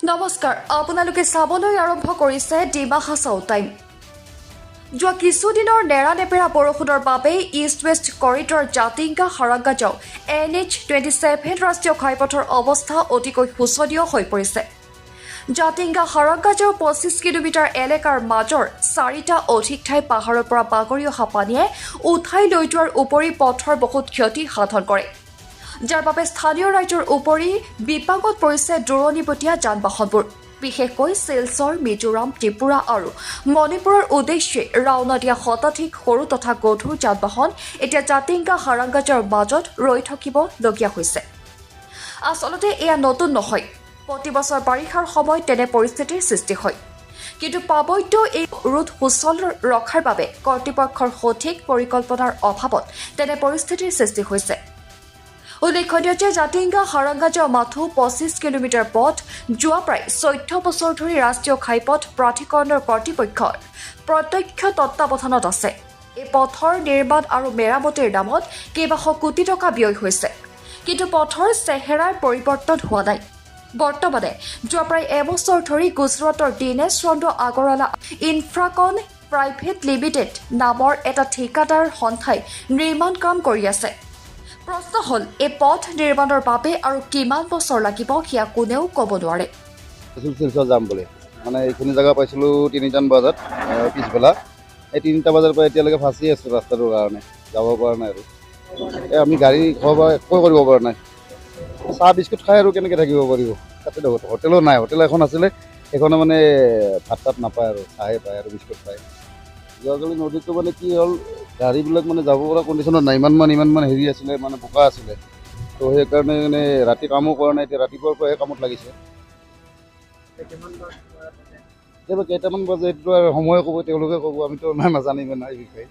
নমস্কাৰ, আপোনালোকে চাবলৈ আৰম্ভ কৰিছে ডিমা হাছাও টাইম। যোৱা কিছুদিনৰ নেৰানেপেৰা বৰষুণৰ বাবে east west corridor Jatinga Harangajao NH-27 ৰাষ্ট্ৰীয় ঘাইপথৰ অৱস্থা অতিকৈ শোচনীয় হৈ পৰিছে। জাতিংগা হাৰাংগাজাও 25 কিলোমিটাৰ এলেকাৰ মাজৰ 4টা অধিক ঠাই পাহাৰৰ পৰা বাগৰি অহা পানীয়ে উঠাই লৈ যোৱাৰ উপৰি পথৰ বহুত ক্ষতি সাধন কৰে, যাৰ বাবে স্থানীয় ৰাইজৰ উপৰি বিপাকত পৰিছে দূৰণিবতীয়া যান বাহনবোৰ। বিশেষকৈ শিলচৰ, মিজোৰাম, ত্ৰিপুৰা আৰু মণিপুৰৰ উদ্দেশ্যে ৰাওনা দিয়া শতাধিক সৰু তথা গধুৰ যান বাহন এতিয়া জাতিংগা হাৰাংগাজাওৰ মাজত ৰৈ থাকিবলগীয়া হৈছে। আচলতে এয়া নতুন নহয়, প্ৰতি বছৰ বাৰিষাৰ সময়ত তেনে পৰিস্থিতিৰ সৃষ্টি হয়। কিন্তু পাবৈদ্য এই ৰোধ সুচল ৰখাৰ বাবে কৰ্তৃপক্ষৰ সঠিক পৰিকল্পনাৰ অভাৱত তেনে পৰিস্থিতিৰ সৃষ্টি হৈছে। উল্লেখনীয় যে জাতিংগা হাৰাংগাজাও মাথো 25 কিলোমিটাৰ পথ যোৱা প্ৰায় 14 বছৰ ধৰি ৰাষ্ট্ৰীয় ঘাইপথ প্ৰাধিকৰণৰ কৰ্তৃপক্ষৰ প্ৰত্যক্ষ তত্বাৱধানত আছে। এই পথৰ নিৰ্মাণ আৰু মেৰামতিৰ নামত কেইবাশ কোটি টকা ব্যয় হৈছে, কিন্তু পথৰ চেহেৰাৰ পৰিৱৰ্তন হোৱা নাই। বৰ্তমানে যোৱা প্ৰায় এবছৰ ধৰি গুজৰাটৰ দীনেশ চন্দ্ৰ আগৰৱালা ইনফ্ৰাকন প্ৰাইভেট লিমিটেড নামৰ এটা ঠিকাদাৰ সন্থাই নিৰ্মাণ কাম কৰি আছে। প্ৰশ্ন হ'ল, এই পথ নিৰ্মাণৰ বাবে আৰু কিমান বছৰ লাগিব সেয়া কোনেও ক'ব নোৱাৰে। শিলচৰ যাম বুলি মানে এইখিনি জেগা পাইছিলোঁ 3টা বজাত পিছবেলা। এই 3টা বজাৰ পৰা এতিয়ালৈকে ফাঁচি আছোঁ ৰাস্তাটোৰ কাৰণে, যাব পৰা নাই আৰু আমি গাড়ী খোৱা একো কৰিব পৰা নাই। চাহ বিস্কুট খাই আৰু কেনেকৈ থাকিব পাৰিব? তাতে হোটেলো নাই, হোটেল এখন আছিলে সেইখনে মানে ভাত তাত নাপায় আৰু চাহে পায় আৰু বিস্কুট পায়। যোৱাকালি নদীটো মানে কি হ'ল, গাড়ীবিলাক মানে যাব পৰা কণ্ডিশ্যনত নাই, ইমান হেৰি আছিলে, মানে বোকা আছিলে। তো সেইকাৰণে মানে ৰাতি কামো কৰা নাই, এতিয়া ৰাতিপুৱাৰ পৰাহে কামত লাগিছে। কেইটামান বাজে এইটো আৰু সময়ে ক'ব, তেওঁলোকে ক'ব, আমিতো নাজানিম নাই এই বিষয়ে।